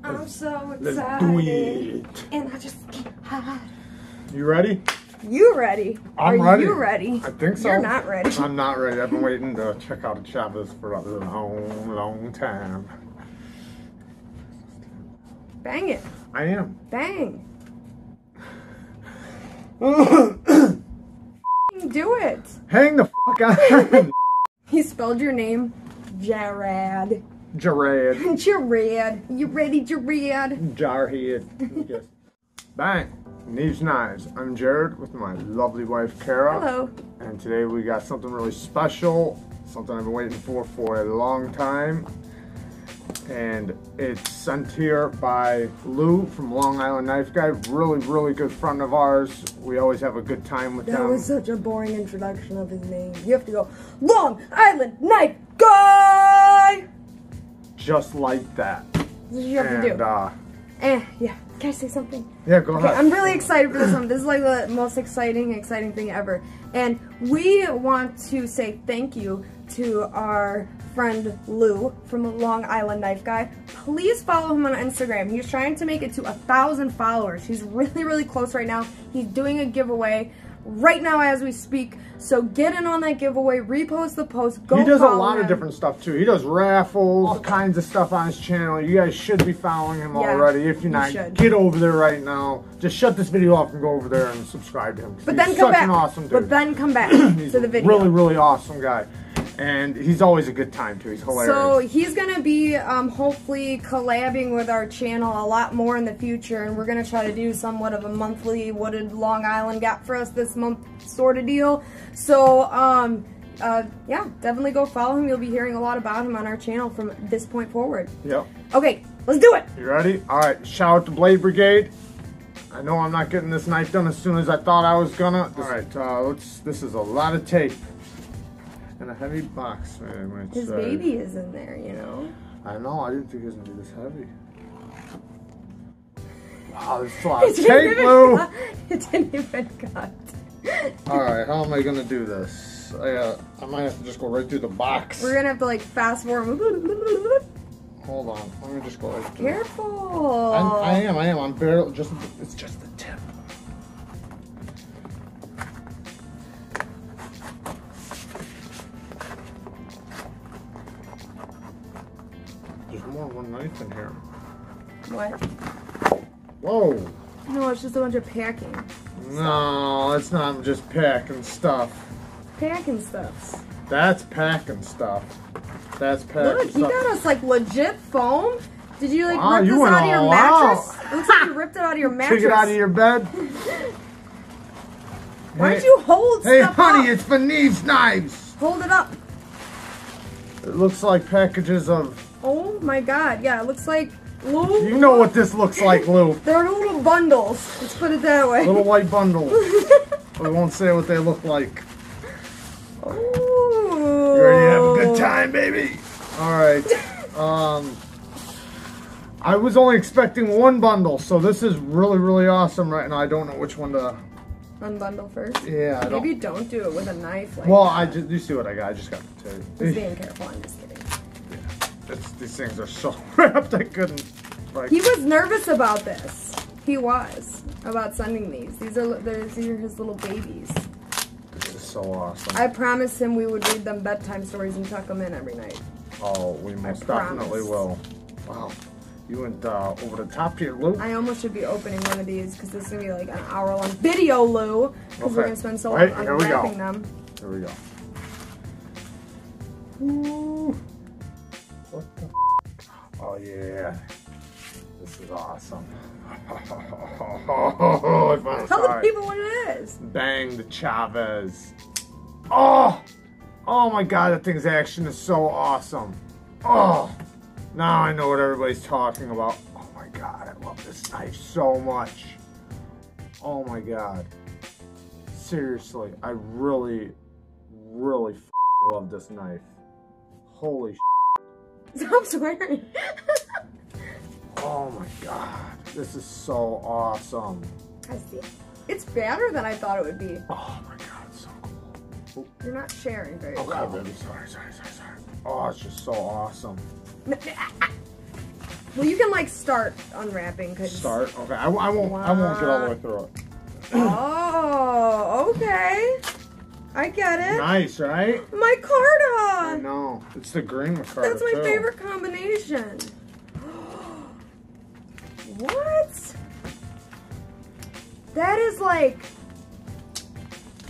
I'm so excited. Let's do it. And I just can't hide. You ready? You ready? I'm Are ready. you ready? I think so. You're not ready. I'm not ready. I've been waiting to check out Chavez for a long time. Bang it. I am. Bang. Do it. Hang the fuck on. He spelled your name Jared. Jared. Jared. You ready, Jared? Jarhead. Yes. Bang. Neeves Knives. I'm Jared with my lovely wife Kara. Hello. And today we got something really special. Something I've been waiting for a long time. And it's sent here by Lou from Long Island Knife Guy. Really good friend of ours. We always have a good time with him. That was such a boring introduction of his name. You have to go, Long Island Knife Guy! Just like that. That's what you have to do. Yeah. Can I say something? Yeah, go ahead. I'm really excited for this one. This is like the most exciting thing ever. And we want to say thank you to our friend Lou from Long Island Knife Guy. Please follow him on Instagram. He's trying to make it to 1,000 followers. He's really close right now. He's doing a giveaway right now as we speak. So get in on that giveaway, repost the post, go follow him. He does a lot of different stuff too. He does raffles, all kinds of stuff on his channel. You guys should be following him already. If you're not, get over there right now. Just shut this video off and go over there and subscribe to him. But then come back. Awesome dude. But then come back to the video. Really awesome guy. And he's always a good time too. He's hilarious. So he's gonna be hopefully collabing with our channel a lot more in the future, and we're gonna try to do somewhat of a monthly "What did Long Island got for us this month" sort of deal. So yeah, definitely go follow him. You'll be hearing a lot about him on our channel from this point forward. Yep. Okay, let's do it. You ready? All right. Shout out to Blade Brigade. I know I'm not getting this knife done as soon as I thought I was gonna. All right. This is a lot of tape. And a heavy box, man. His baby is in there, you know? I know, I didn't think it was going to be this heavy. Wow, there's a lot of tape, Lou! It didn't even cut. Alright, how am I going to do this? I might have to just go right through the box. We're going to have to, like, fast forward. Hold on, let me just go right through. Careful! I am. I'm barely, it's just the tip. There's more than one knife in here. What? Whoa. No, it's just a bunch of packing. No, it's not. I'm just packing stuff. Packing stuff. That's packing stuff. That's packing Look, he got us like legit foam. Did you like rip this out of your mattress? It looks like you ripped it out of your mattress. Took it out of your bed? Why'd you hold stuff Hey, honey, up? it's for Neeves Knives. Hold it up. It looks like packages of... Oh my god, yeah, it looks like... Lou, you know what this looks like, Lou. They're little bundles. Let's put it that way. Little white bundles. We won't say what they look like. Ooh. You ready to have a good time, baby? Alright. I was only expecting one bundle, so this is really awesome right now. I don't know which one to... Unbundle first? Yeah, I don't... Maybe don't do it with a knife like well, that. you see what I got. I just got the tape. Just being careful, I'm just kidding. Yeah, these things are so wrapped, I couldn't... Like... He was nervous about this. He was. About sending these. These are his little babies. This is so awesome. I promised him we would read them bedtime stories and tuck them in every night. Oh, we most definitely will. Wow. You went over the top here, Lou. I almost should be opening one of these because this is going to be like an hour-long video, Lou. Because we're going to spend so long unwrapping them. Here we go. Ooh. What the f? Oh, yeah. This is awesome. Tell the people what it is. Bang, the Chavez. Oh! Oh my god, that thing's action is so awesome. Oh! Now I know what everybody's talking about. Oh my god, I love this knife so much. Oh my god. Seriously, I really love this knife. Holy Stop swearing. Oh my god, this is so awesome. I see. It's better than I thought it would be. Oh my god, it's so cool. Ooh. You're not sharing very well. Okay, baby, sorry. Oh, it's just so awesome. Well, you can like start unwrapping. Start? Okay, I won't get all the way through it. Oh, okay. I get it. Nice, right? My Carta! I know. It's the green Carta, That's my favorite combination. What? That is like...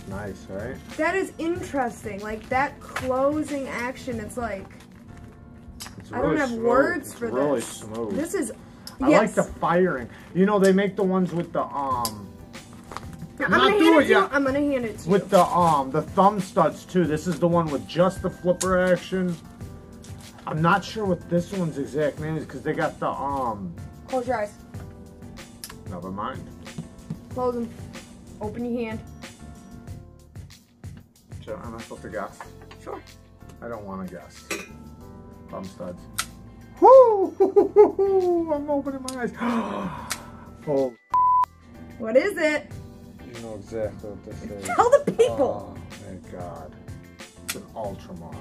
Nice, right? That is interesting. Like, that closing action, it's like... It's really I don't have smooth. words for really this. Smooth. This is... I like the firing. You know, they make the ones with the, I'm gonna hand it to you. With the thumb studs, too. This is the one with just the flipper action. I'm not sure what this one's exact name is, because they got the, Close your eyes. Never mind. Close them. Open your hand. Am I supposed to guess? Sure. I don't want to guess. Thumb studs. Woo! I'm opening my eyes. Oh. What is it? You know exactly what this is. Tell the people. Oh, thank God. It's an Ultramar.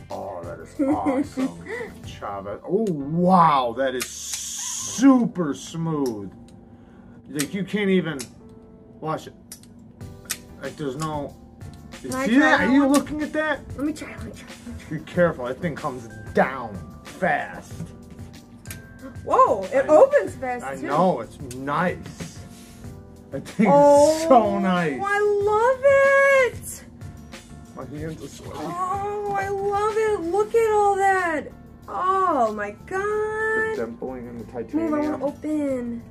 Oh, that is awesome. Chavez. Oh, wow. That is super smooth. Like, you can't even watch it. Like, there's no... You see that? Are you looking at that? Let me try. Be careful. That thing comes down fast. Whoa, it opens fast, too. I know. It's nice. That thing is so nice. I love it. My hands are sweaty. Oh, I love it. Look at all that. Oh, my God. The dimpling in the titanium. Move, I want to open.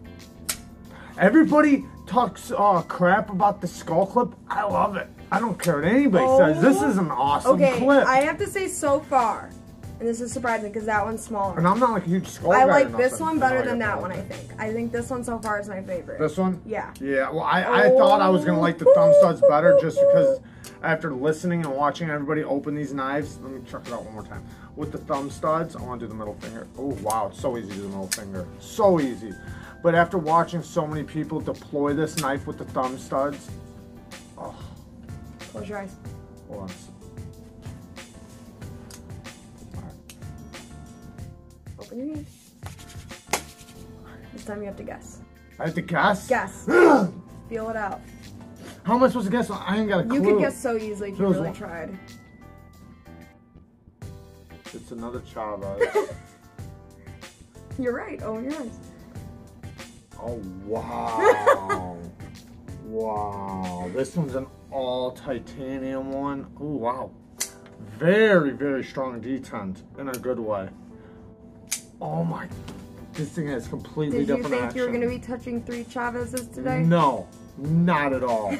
Everybody talks crap about the skull clip. I love it. I don't care what anybody says. This is an awesome clip. I have to say so far, and this is surprising because that one's smaller. And I'm not like a huge skull guy. I like this one better than that one, I think. I think this one so far is my favorite. This one? Yeah. Yeah, well, I thought I was going to like the thumb studs better just because after listening and watching everybody open these knives, let me check it out one more time. With the thumb studs, I want to do the middle finger. Oh, wow, it's so easy to do the middle finger. So easy. But after watching so many people deploy this knife with the thumb studs, oh. Close your eyes. Hold on. Open your hand. This time you have to guess. I have to guess? Guess. Feel it out. How am I supposed to guess? I ain't got a clue. You could guess so easily if you really tried. It's another Chavez. You're right. Open your eyes. Oh, wow. Wow. This one's an all titanium one. Oh, wow. Very, very strong detent in a good way. Oh my, this thing has completely different action. Did you think you were going to be touching 3 Chavez's today? No, not at all.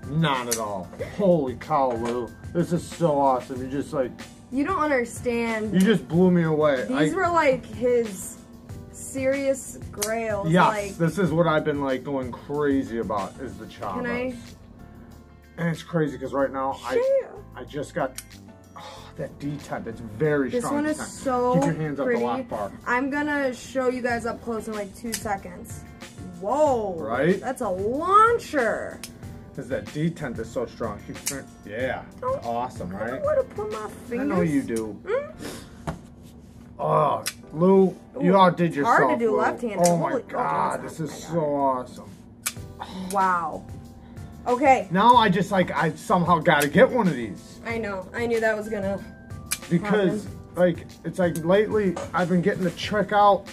Not at all. Holy cow, Lou. This is so awesome. You just like... You don't understand. You just blew me away. These were like his serious grails. Yes, like, this is what I've been like going crazy about is the Chavez. Can I? And it's crazy because right now I just got that detent. It's very strong. This one is so Keep your hands pretty. up the lock bar. I'm gonna show you guys up close in like 2 seconds. Whoa! Right? That's a launcher. Because that detent is so strong. Yeah, it's awesome, right? I don't want to put my fingers. I know you do. Oh, Lou, you outdid yourself. Hard to do Lou. left-handed. Oh my God, this is so awesome. Wow. Okay. Now I somehow got to get one of these. I know. I knew that was gonna. Because like it's like lately I've been getting to check out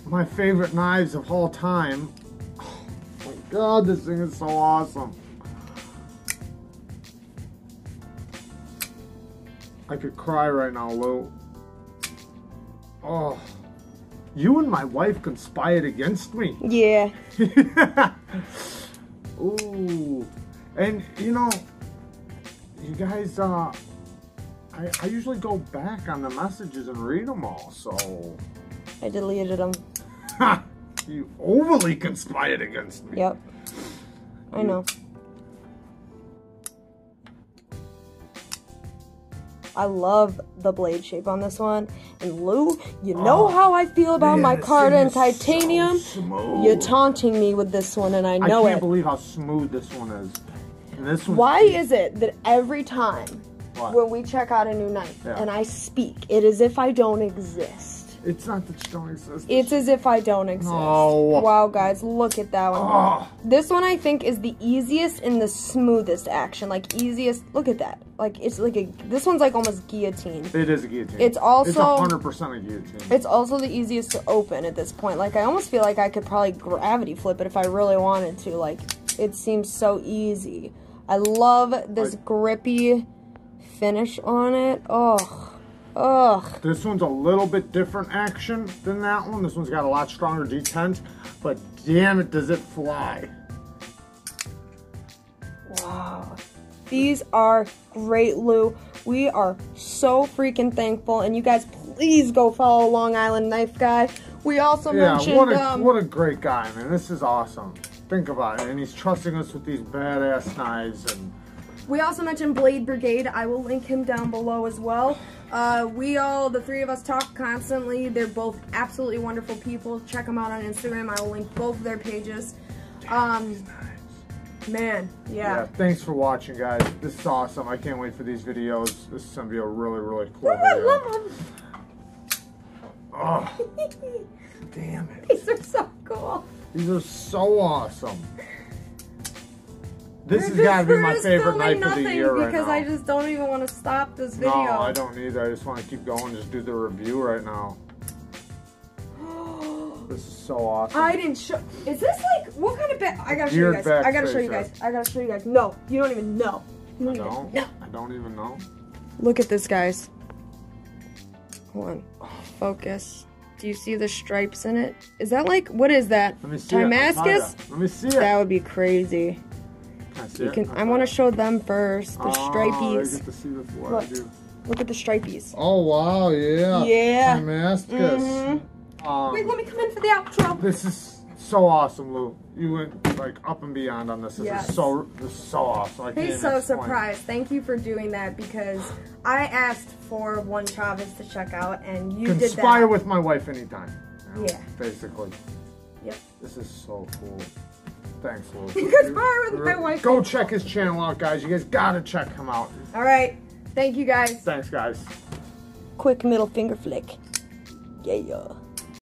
my favorite knives of all time. Oh my God, this thing is so awesome. I could cry right now, Lou. Oh, you and my wife conspired against me. Yeah. Ooh, and you know, you guys, I usually go back on the messages and read them all, so. I deleted them. Ha! You overly conspired against me. Yep. I know. I love the blade shape on this one. And Lou, you know how I feel about my Carta and titanium. So You're taunting me with this one, and I know it. I can't believe how smooth this one is. And this one. Why is it that every time What? when we check out a new knife and I speak, it is as if I don't exist. It's not that you don't exist. It's as if I don't exist. Oh. Wow, guys, look at that one. Oh. This one I think is the easiest and the smoothest action. Like easiest. Look at that. Like it's like this one's like almost guillotine. It is a guillotine. It's also 100% a guillotine. It's also the easiest to open at this point. Like I almost feel like I could probably gravity flip it if I really wanted to. Like it seems so easy. I love this grippy finish on it. Oh. Ugh. This one's a little bit different action than that one. This one's got a lot stronger detents, but damn it, does it fly. Wow. These are great, Lou. We are so freaking thankful, and you guys please go follow Long Island Knife Guy. We also mentioned... what a great guy, man. This is awesome. Think about it. And he's trusting us with these badass knives. And we also mentioned Blade Brigade. I will link him down below as well. The three of us talk constantly. They're both absolutely wonderful people. Check them out on Instagram. I will link both of their pages. Man, yeah. Thanks for watching, guys. This is awesome. I can't wait for these videos. This is going to be a really, really cool video. Oh, damn it. These are so cool. These are so awesome. This has got to be my favorite knife of the year right now. Because I just don't even want to stop this video. No, I don't either. I just want to keep going, just do the review right now. This is so awesome. I didn't show. Is this like, what kind of I gotta show you guys. I gotta show you guys. I gotta show you guys. No, you don't even know. You don't even know. I don't even know. Look at this, guys. Hold on. Focus. Do you see the stripes in it? Is that like, what is that? Let me see Damascus? Let me see it. That would be crazy. I want to show them first. The stripies. I get to see before I do. Look at the stripies. Oh wow, yeah. Yeah. Damascus. Wait, let me come in for the outro. This is so awesome, Lou. You went like up and beyond on this. This is so awesome. I He's so surprised. Thank you for doing that because I asked for one Chavez to check out and you did that. Conspire with my wife anytime. You know, yeah. Basically. Yep. This is so cool. Thanks, Lou. Conspire with my wife. Go check his channel out, guys. You guys gotta check him out. All right. Thank you, guys. Thanks, guys. Quick middle finger flick. Yeah.